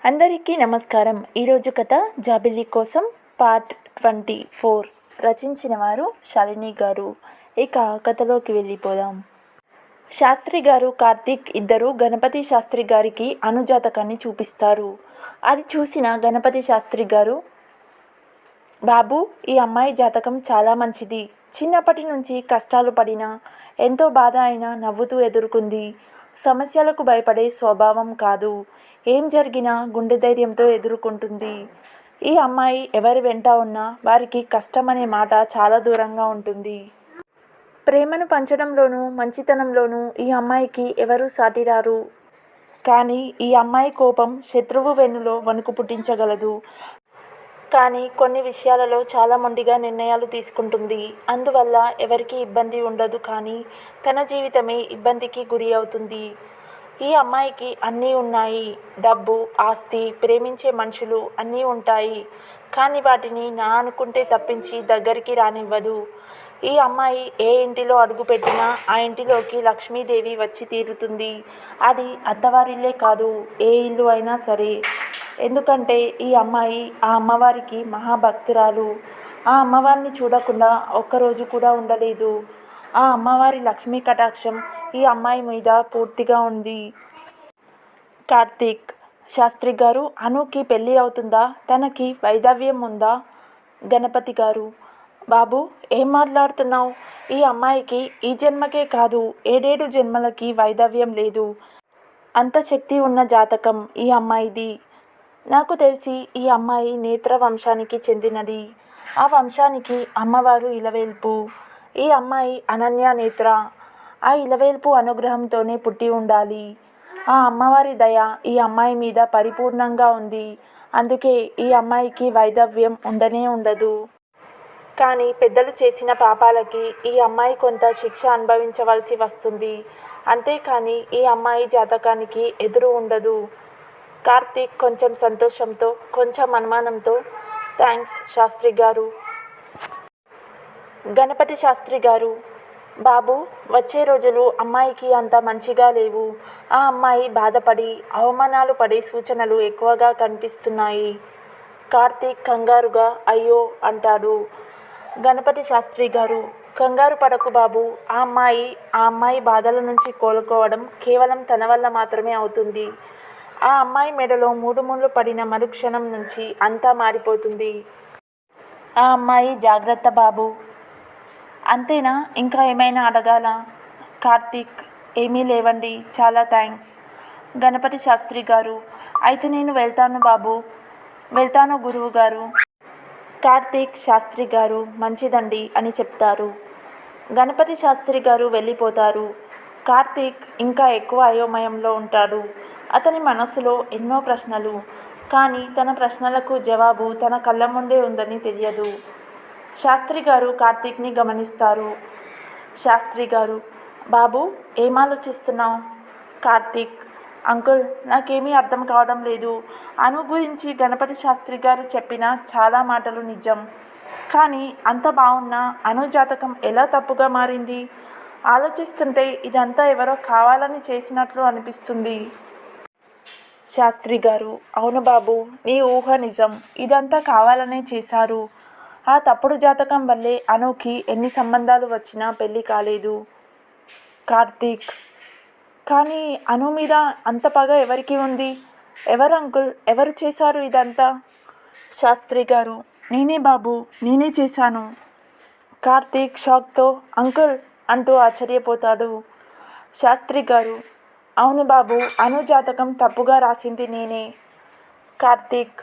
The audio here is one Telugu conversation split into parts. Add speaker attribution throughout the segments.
Speaker 1: అందరికీ నమస్కారం. ఈరోజు కథ జాబిల్లి కోసం పార్ట్ 24 రచించిన వారు శాలిని గారు. ఇక కథలోకి వెళ్ళిపోదాం. శాస్త్రి గారు కార్తీక్ ఇద్దరు గణపతి శాస్త్రి గారికి అనుజాతకాన్ని చూపిస్తారు. అది చూసిన గణపతి శాస్త్రి గారు, బాబు, ఈ అమ్మాయి జాతకం చాలా మంచిది. చిన్నప్పటి నుంచి కష్టాలు పడినా, ఎంతో బాధ అయినా నవ్వుతూ ఎదుర్కొంది. సమస్యలకు భయపడే స్వభావం కాదు. ఏం జరిగినా గుండె ధైర్యంతో ఎదుర్కొంటుంది. ఈ అమ్మాయి ఎవరి వెంట ఉన్నా వారికి కష్టం అనే మాట చాలా దూరంగా ఉంటుంది. ప్రేమను పంచడంలోనూ మంచితనంలోనూ ఈ అమ్మాయికి ఎవరూ సాటిరారు. కానీ ఈ అమ్మాయి కోపం శత్రువు వెన్నులో వణుకు పుట్టించగలదు. కానీ కొన్ని విషయాలలో చాలా మొండిగా నిర్ణయాలు తీసుకుంటుంది. అందువల్ల ఎవరికీ ఇబ్బంది ఉండదు, కానీ తన జీవితమే ఇబ్బందికి గురి అవుతుంది. ఈ అమ్మాయికి అన్నీ ఉన్నాయి. డబ్బు, ఆస్తి, ప్రేమించే మనుషులు అన్నీ ఉంటాయి. కానీ వాటిని నా అనుకుంటే తప్పించి దగ్గరికి రానివ్వదు. ఈ అమ్మాయి ఏ ఇంటిలో అడుగుపెట్టినా ఆ ఇంటిలోకి లక్ష్మీదేవి వచ్చి తీరుతుంది. అది అత్తవారిల్లే కాదు, ఏ ఇల్లు అయినా సరే. ఎందుకంటే ఈ అమ్మాయి ఆ అమ్మవారికి మహాభక్తురాలు. ఆ అమ్మవారిని చూడకుండా ఒక్కరోజు కూడా ఉండలేదు. ఆ అమ్మవారి లక్ష్మీ కటాక్షం ఈ అమ్మాయి మీద పూర్తిగా ఉంది. కార్తీక్ శాస్త్రి గారు, అనుకి పెళ్ళి అవుతుందా? తనకి వైధవ్యం ఉందా? గణపతి గారు, బాబు, ఏం మాట్లాడుతున్నావు? ఈ అమ్మాయికి ఈ జన్మకే కాదు, 7 జన్మలకి వైధవ్యం లేదు. అంత శక్తి ఉన్న జాతకం ఈ అమ్మాయిది. నాకు తెలిసి ఈ అమ్మాయి నేత్ర వంశానికి చెందినది. ఆ వంశానికి అమ్మవారు ఇలవేల్పు. ఈ అమ్మాయి అనన్య నేత్ర. ఆ ఇలవేల్పు అనుగ్రహంతోనే పుట్టి ఉండాలి. ఆ అమ్మవారి దయ ఈ అమ్మాయి మీద పరిపూర్ణంగా ఉంది. అందుకే ఈ అమ్మాయికి వైధవ్యం ఉండనే ఉండదు. కానీ పెద్దలు చేసిన పాపాలకి ఈ అమ్మాయి కొంత శిక్ష అనుభవించవలసి వస్తుంది. అంతేకాని ఈ అమ్మాయి జాతకానికి ఎదురు ఉండదు. కార్తీక్ కొంచెం సంతోషంతో, కొంచెం అనుమానంతో, థ్యాంక్స్ శాస్త్రి గారు. గణపతి శాస్త్రి గారు, బాబు, వచ్చే రోజులు అమ్మాయికి అంత మంచిగా లేవు. ఆ అమ్మాయి బాధపడి అవమానాలు పడే సూచనలు ఎక్కువగా కనిపిస్తున్నాయి. కార్తీక్ కంగారుగా అయ్యో అంటాడు. గణపతి శాస్త్రి గారు, కంగారు పడకు బాబు. ఆ అమ్మాయి బాధల నుంచి కోలుకోవడం కేవలం తన వల్ల మాత్రమే అవుతుంది. ఆ అమ్మాయి మెడలో 3 ముళ్ళు పడిన మరుక్షణం నుంచి అంతా మారిపోతుంది. ఆ అమ్మాయి జాగ్రత్త బాబు. అంతేనా? ఇంకా ఏమైనా అడగాలా? కార్తీక్, ఏమీ లేవండి, చాలా థ్యాంక్స్. గణపతి శాస్త్రి గారు, అయితే నేను వెళ్తాను బాబు. వెళ్తాను గురువు గారు. కార్తీక్ శాస్త్రి గారు, మంచిదండి అని చెప్తారు. గణపతి శాస్త్రి గారు వెళ్ళిపోతారు. కార్తీక్ ఇంకా ఎక్కువ అయోమయంలో ఉంటాడు. అతని మనసులో ఎన్నో ప్రశ్నలు. కానీ తన ప్రశ్నలకు జవాబు తన కళ్ళ ముందే ఉందని తెలియదు. శాస్త్రి గారు కార్తీక్ని గమనిస్తారు. శాస్త్రి గారు, బాబు, ఏం ఆలోచిస్తున్నావు? కార్తీక్, అంకుల్, నాకేమీ అర్థం కావడం లేదు. అను గురించి గణపతి శాస్త్రి గారు చెప్పిన చాలా మాటలు నిజం. కానీ అంత బాగున్నా అను జాతకం ఎలా తప్పుగా మారింది? ఆలోచిస్తుంటే ఇదంతా ఎవరో కావాలని చేసినట్లు అనిపిస్తుంది. శాస్త్రి గారు, అవును బాబు, నీ ఊహ నిజం. ఇదంతా కావాలనే చేశారు. ఆ తప్పుడు జాతకం వల్లే అనుకి ఎన్ని సంబంధాలు వచ్చినా పెళ్ళి కాలేదు. కార్తీక్, కానీ అను మీద అంత పగ ఎవరికి ఉంది? ఎవరు అంకుల్? ఎవరు చేశారు ఇదంతా? శాస్త్రి గారు, నేనే బాబు, నేనే చేశాను. కార్తీక్ షాక్తో అంకుల్ అంటూ ఆశ్చర్యపోతాడు. శాస్త్రి గారు, అవును బాబు, అను జాతకం తప్పుగా రాసింది నేనే. కార్తీక్,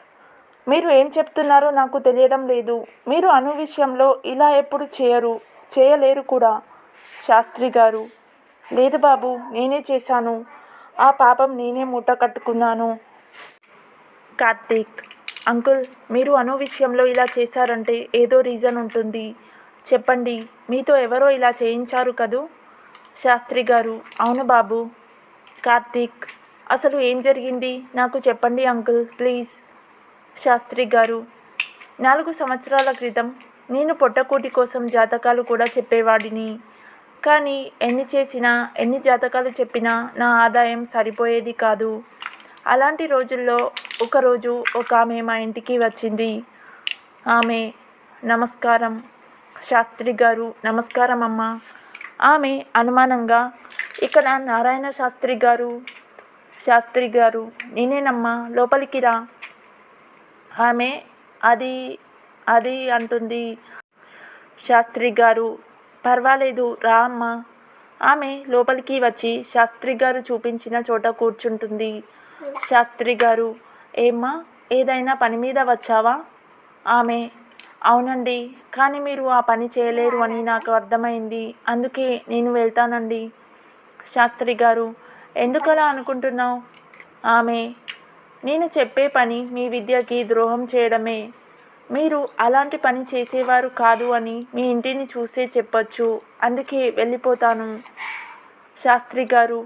Speaker 1: మీరు ఏం చెప్తున్నారో నాకు తెలియడం లేదు. మీరు అను విషయంలో ఇలా ఎప్పుడు చేయలేరు కూడా. శాస్త్రి గారు, లేదు బాబు, నేనే చేశాను. ఆ పాపం నేనే మూట కట్టుకున్నాను. కార్తీక్, అంకుల్, మీరు అను విషయంలో ఇలా చేశారంటే ఏదో రీజన్ ఉంటుంది. చెప్పండి, మీతో ఎవరో ఇలా చేయించారు కదూ? శాస్త్రి గారు, అవును బాబు. కార్తీక్, అసలు ఏం జరిగింది నాకు చెప్పండి అంకుల్, ప్లీజ్. శాస్త్రి గారు, 4 సంవత్సరాల క్రితం నేను పొట్టకూటి కోసం జాతకాలు కూడా చెప్పేవాడిని. కానీ ఎన్ని జాతకాలు చెప్పినా నా ఆదాయం సరిపోయేది కాదు. అలాంటి రోజుల్లో ఒకరోజు ఒక ఆమె మా ఇంటికి వచ్చింది. ఆమె నమస్కారం శాస్త్రి గారు, నమస్కారం అమ్మ. ఆమె అనుమానంగా, ఇక్కడ నారాయణ శాస్త్రి గారు నేనేనమ్మా, లోపలికి రా. ఆమె అది అది అంటుంది. శాస్త్రి గారు, పర్వాలేదు రా అమ్మా. ఆమె లోపలికి వచ్చి శాస్త్రి గారు చూపించిన చోట కూర్చుంటుంది. శాస్త్రి గారు, ఏమ్మా, ఏదైనా పని మీద వచ్చావా? ఆమె, అవునండి, కానీ మీరు ఆ పని చేయలేరు అని నాకు అర్థమైంది, అందుకే నేను వెళ్తానండి. శాస్త్రి గారు, ఎందుకలా అనుకుంటున్నావు? ఆమె, నేను చెప్పే పని మీ విద్యకి ద్రోహం చేయడమే. మీరు అలాంటి పని చేసేవారు కాదు అని మీ ఇంటిని చూసే చెప్పొచ్చు, అందుకే వెళ్ళిపోతాను. శాస్త్రి గారు,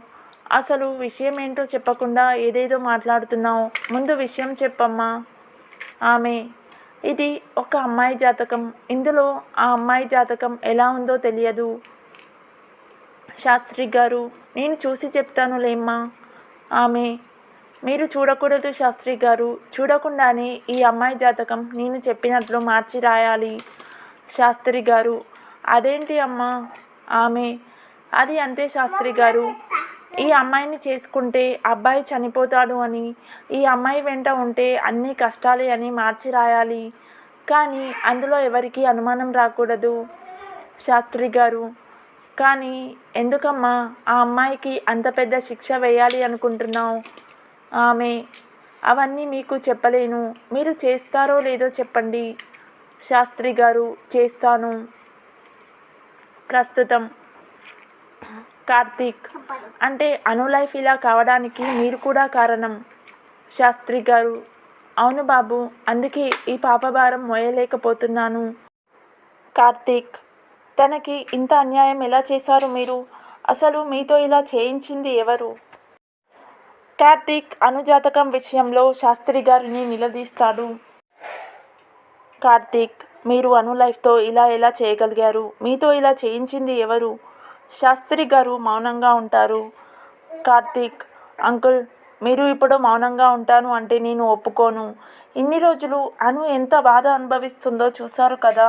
Speaker 1: అసలు విషయం ఏంటో చెప్పకుండా ఏదేదో మాట్లాడుతున్నావు, ముందు విషయం చెప్పమ్మా. ఆమె, ఇది ఒక అమ్మాయి జాతకం, ఇందులో ఆ అమ్మాయి జాతకం ఎలా ఉందో తెలియదు. శాస్త్రి గారు, నేను చూసి చెప్తానులేమ్మా. ఆమె, మీరు చూడకూడదు శాస్త్రి గారు, చూడకుండానే ఈ అమ్మాయి జాతకం నేను చెప్పినట్లు మార్చి రాయాలి. శాస్త్రి గారు, అదేంటి అమ్మా? ఆమె, అది అంతే శాస్త్రి గారు, ఈ అమ్మాయిని చేసుకుంటే అబ్బాయి చనిపోతాడు అని, ఈ అమ్మాయి వెంట ఉంటే అన్నీ కష్టాలే అని మార్చి రాయాలి, కానీ అందులో ఎవరికీ అనుమానం రాకూడదు. శాస్త్రి గారు, కానీ ఎందుకమ్మా ఆ అమ్మాయికి అంత పెద్ద శిక్ష వేయాలి అనుకుంటున్నావు? ఆమె, అవన్నీ మీకు చెప్పలేను, మీరు చేస్తారో లేదో చెప్పండి. శాస్త్రి గారు, చేస్తాను. ప్రస్తుతం కార్తీక్, అంటే అను లైఫ్ ఇలా కావడానికి మీరు కూడా కారణం. శాస్త్రి గారు, అవును బాబు, అందుకే ఈ పాపభారం మోయలేకపోతున్నాను. కార్తీక్, తనకి ఇంత అన్యాయం ఎలా చేశారు మీరు? అసలు మీతో ఇలా చేయించింది ఎవరు? కార్తీక్ అనుజాతకం విషయంలో శాస్త్రి గారిని నిలదీస్తాడు. కార్తీక్, మీరు అను లైఫ్తో ఇలా ఎలా చేయగలిగారు? మీతో ఇలా చేయించింది ఎవరు? శాస్త్రి గారు మౌనంగా ఉంటారు. కార్తీక్, అంకుల్, మీరు ఇప్పుడు మౌనంగా ఉంటాను అంటే నేను ఒప్పుకోను. ఇన్ని రోజులు అను ఎంత బాధ అనుభవిస్తుందో చూశారు కదా.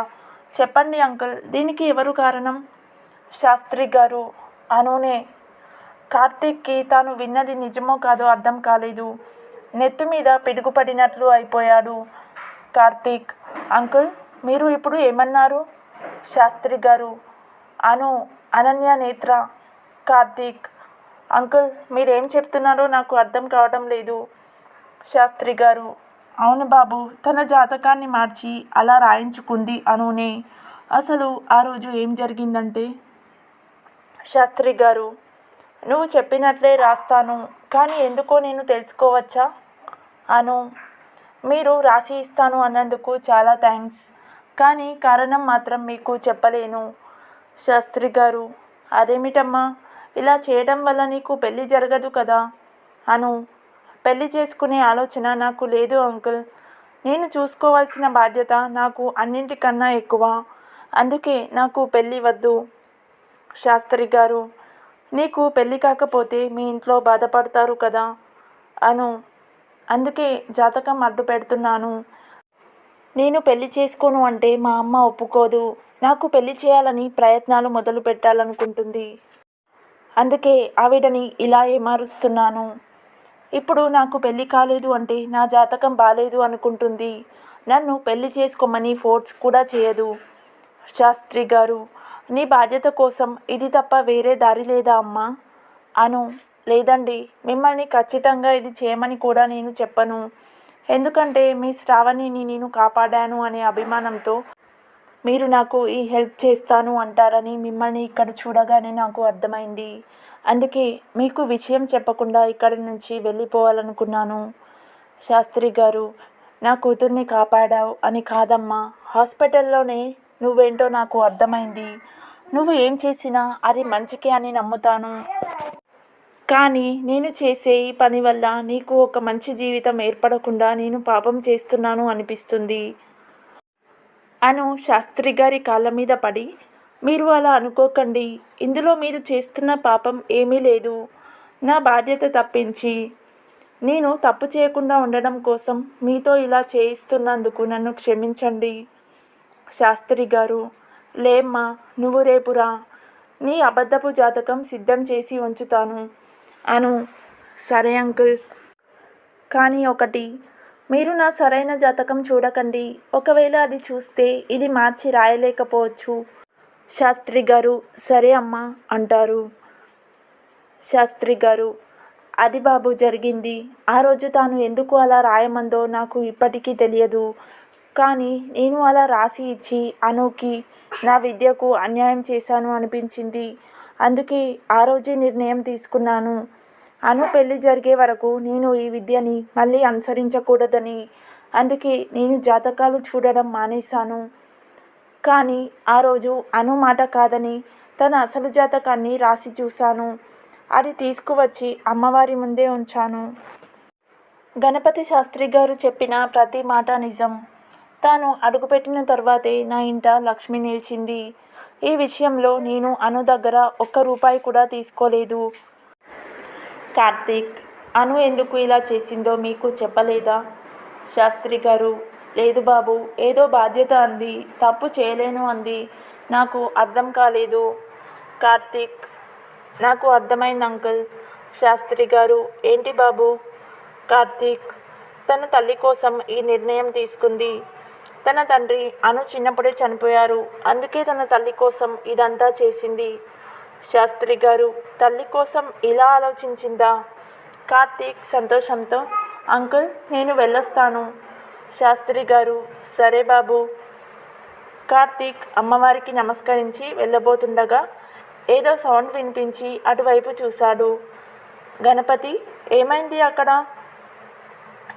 Speaker 1: చెప్పండి అంకుల్, దీనికి ఎవరు కారణం? శాస్త్రి గారు, అనునే. కార్తీక్కి తాను విన్నది నిజమో కాదో అర్థం కాలేదు. నెత్తి మీద పిడుగుపడినట్లు అయిపోయాడు. కార్తీక్, అంకుల్, మీరు ఇప్పుడు ఏమన్నారు? శాస్త్రి గారు, అను అనన్య నేత్ర. కార్తీక్, అంకుల్, మీరేం చెప్తున్నారో నాకు అర్థం కావడం లేదు. శాస్త్రి గారు, అవును బాబు, తన జాతకాన్ని మార్చి అలా రాయించుకుంది అనునే. అసలు ఆ రోజు ఏం జరిగిందంటే, శాస్త్రి గారు, నువ్వు చెప్పినట్లే రాస్తాను, కానీ ఎందుకో నేను తెలుసుకోవచ్చా? అను, మీరు రాసి ఇస్తాను అన్నందుకు చాలా థ్యాంక్స్, కానీ కారణం మాత్రం మీకు చెప్పలేను. శాస్త్రి గారు, అదేమిటమ్మా, ఇలా చేయడం వల్ల నీకు పెళ్ళి జరగదు కదా. అను, పెళ్లి చేసుకునే ఆలోచన నాకు లేదు అంకుల్. నేను చూసుకోవాల్సిన బాధ్యత నాకు అన్నింటికన్నా ఎక్కువ, అందుకే నాకు పెళ్ళి వద్దు. శాస్త్రి గారు, నీకు పెళ్ళి కాకపోతే మీ ఇంట్లో బాధపడతారు కదా. అను, అందుకే జాతకం అడ్డు పెడుతున్నాను. నేను పెళ్లి చేసుకోను అంటే మా అమ్మ ఒప్పుకోదు. నాకు పెళ్లి చేయాలని ప్రయత్నాలు మొదలు పెట్టాలనుకుంటుంది. అందుకే ఆవిడని ఇలా ఏమారుస్తున్నాను. ఇప్పుడు నాకు పెళ్లి కాలేదు అంటే నా జాతకం బాలేదు అనుకుంటుంది. నన్ను పెళ్లి చేసుకోమని ఫోర్స్ కూడా చేయదు. శాస్త్రి గారు, నీ బాధ్యత కోసం ఇది తప్ప వేరే దారి లేదా అమ్మా? అను, లేదండి, మిమ్మల్ని ఖచ్చితంగా ఇది చేయమని కూడా నేను చెప్పను. ఎందుకంటే మీ శ్రావణిని నేను కాపాడాను అనే అభిమానంతో మీరు నాకు ఈ హెల్ప్ చేస్తాను అంటారని మిమ్మల్ని ఇక్కడ చూడగానే నాకు అర్థమైంది. అందుకే మీకు విషయం చెప్పకుండా ఇక్కడి నుంచి వెళ్ళిపోవాలనుకున్నాను. శాస్త్రి గారు, నా కూతుర్ని కాపాడావు అని కాదమ్మా, హాస్పిటల్లోనే నువ్వేంటో నాకు అర్థమైంది. నువ్వు ఏం చేసినా అది మంచికే అని నమ్ముతాను. కానీ నేను చేసే ఈ పని వల్ల నీకు ఒక మంచి జీవితం ఏర్పడకుండా నేను పాపం చేస్తున్నాను అనిపిస్తుంది. అను శాస్త్రి గారి కాళ్ళ మీద పడి, మీరు అలా అనుకోకండి, ఇందులో మీరు చేస్తున్న పాపం ఏమీ లేదు. నా బాధ్యత తప్పించి నేను తప్పు చేయకుండా ఉండడం కోసం మీతో ఇలా చేయిస్తున్నందుకు నన్ను క్షమించండి. శాస్త్రి గారు, లేమ్మా, నువ్వు రేపు రా, నీ అబద్ధపు జాతకం సిద్ధం చేసి ఉంచుతాను. అను, సరే అంకుల్. కానీ ఒకటి, మీరు నా సరైన జాతకం చూడకండి. ఒకవేళ అది చూస్తే ఇది మార్చి రాయలేకపోవచ్చు. శాస్త్రి గారు, సరే అమ్మా అంటారు. శాస్త్రి గారు, అది బాబు జరిగింది. ఆ రోజు తాను ఎందుకు అలా రాయమందో నాకు ఇప్పటికీ తెలియదు. కానీ నేను అలా రాసి ఇచ్చి అనుకి నా విద్యకు అన్యాయం చేశాను అనిపించింది. అందుకే ఆ రోజే నిర్ణయం తీసుకున్నాను. అను పెళ్లి జరిగే వరకు నేను ఈ విద్యని మళ్ళీ అనుసరించకూడదని. అందుకే నేను జాతకాలు చూడడం మానేశాను. కానీ ఆ రోజు అను మాట కాదని తన అసలు జాతకాన్ని రాసి చూశాను. అది తీసుకువచ్చి అమ్మవారి ముందే ఉంచాను. గణపతి శాస్త్రి గారు చెప్పిన ప్రతి మాట నిజం. తాను అడుగుపెట్టిన తర్వాతే నా ఇంట లక్ష్మి నిలిచింది. ఈ విషయంలో నేను అను దగ్గర ఒక్క రూపాయి కూడా తీసుకోలేదు. కార్తీక్, అను ఎందుకు ఇలా చేసిందో మీకు చెప్పలేదా? శాస్త్రి గారు, లేదు బాబు, ఏదో బాధ్యత అంది, తప్పు చేయలేను అంది. నాకు అర్థం కాలేదు. కార్తీక్, నాకు అర్థమైంది అంకుల్. శాస్త్రి గారు, ఏంటి బాబు? కార్తీక్, తన తల్లి కోసం ఈ నిర్ణయం తీసుకుంది. తన తండ్రి అను చిన్నప్పుడే చనిపోయారు. అందుకే తన తల్లి కోసం ఇదంతా చేసింది. శాస్త్రి గారు, తల్లి కోసం ఇలా ఆలోచించిందా? కార్తీక్ సంతోషంతో, అంకుల్, నేను వెళ్ళొస్తాను. శాస్త్రి గారు, సరే బాబు. కార్తీక్ అమ్మవారికి నమస్కరించి వెళ్ళబోతుండగా ఏదో సౌండ్ వినిపించి అటువైపు చూశాడు. గణపతి, ఏమైంది అక్కడ?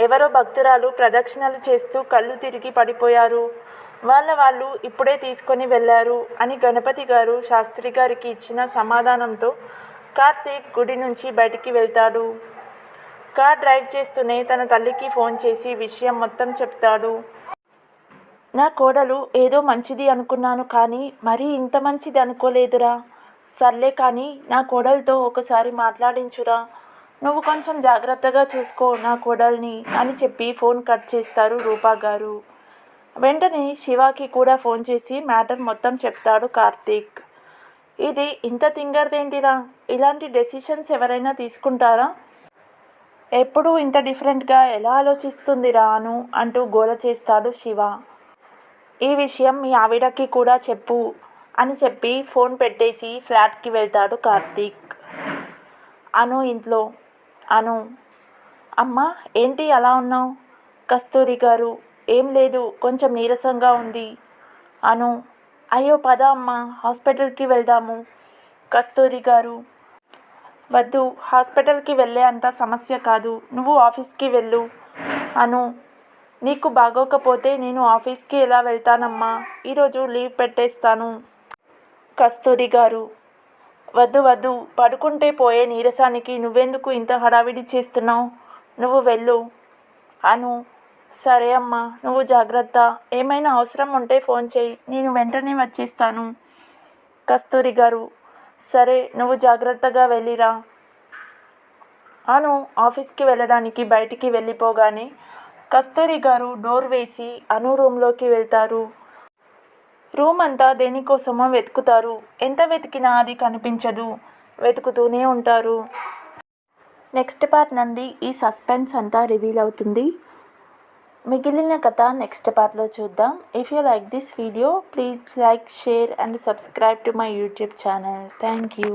Speaker 1: ఎవరో భక్తురాలు ప్రదక్షిణలు చేస్తూ కళ్ళు తిరిగి పడిపోయారు. వాళ్ళు ఇప్పుడే తీసుకొని వెళ్ళారు అని గణపతి గారు శాస్త్రి గారికి ఇచ్చిన సమాధానంతో కార్తీక్ గుడి నుంచి బయటికి వెళ్తాడు. కార్ డ్రైవ్ చేస్తూనే తన తల్లికి ఫోన్ చేసి విషయం మొత్తం చెప్తాడు. నా కోడలు ఏదో మంచిది అనుకున్నాను, కానీ మరీ ఇంత మంచిది అనుకోలేదురా. సర్లే కానీ నా కోడలతో ఒకసారి మాట్లాడించురా. నువ్వు కొంచెం జాగ్రత్తగా చూసుకో నా కోడల్ని అని చెప్పి ఫోన్ కట్ చేస్తారు రూపా గారు. వెంటనే శివాకి కూడా ఫోన్ చేసి మ్యాటర్ మొత్తం చెప్తాడు కార్తీక్. ఇది ఇంత తింగరదేంటిరా? ఇలాంటి డెసిషన్స్ ఎవరైనా తీసుకుంటారా? ఎప్పుడూ ఇంత డిఫరెంట్గా ఎలా ఆలోచిస్తుందిరా అను అంటూ గోల చేస్తాడు శివ. ఈ విషయం మీ ఆవిడకి కూడా చెప్పు అని చెప్పి ఫోన్ పెట్టేసి ఫ్లాట్కి వెళ్తాడు కార్తీక్. అను ఇంట్లో. అను, అమ్మ, ఏంటి అలా ఉన్నావు? కస్తూరి గారు, ఏం లేదు, కొంచెం నీరసంగా ఉంది. అను, అయ్యో పద అమ్మ, హాస్పిటల్కి వెళ్దాము. కస్తూరి గారు, వద్దు, హాస్పిటల్కి వెళ్ళే అంత సమస్య కాదు, నువ్వు ఆఫీస్కి వెళ్ళు. అను, నీకు బాగోకపోతే నేను ఆఫీస్కి ఎలా వెళ్తానమ్మా, ఈరోజు లీవ్ పెట్టేస్తాను. కస్తూరి గారు, వద్దు వద్దు, పడుకుంటే పోయే నీరసానికి నువ్వెందుకు ఇంత హడావిడి చేస్తున్నావు? నువ్వు వెళ్ళు. అను, సరే అమ్మా, నువ్వు జాగ్రత్త. ఏమైనా అవసరం ఉంటే ఫోన్ చేయి, నేను వెంటనే వచ్చేస్తాను. కస్తూరి గారు, సరే, నువ్వు జాగ్రత్తగా వెళ్ళిరా. అను ఆఫీస్కి వెళ్ళడానికి బయటికి వెళ్ళిపోగానే కస్తూరి గారు డోర్ వేసి అను రూమ్లోకి వెళ్తారు. రూమ్ అంతా దేనికోసమో వెతుకుతారు. ఎంత వెతికినా అది కనిపించదు. వెతుకుతూనే ఉంటారు. నెక్స్ట్ పార్ట్ నుండి ఈ సస్పెన్స్ అంతా రివీల్ అవుతుంది. మిగిలిన కథ నెక్స్ట్ పార్ట్లో చూద్దాం. If you like this video, please like, share and subscribe to my YouTube channel. Thank you.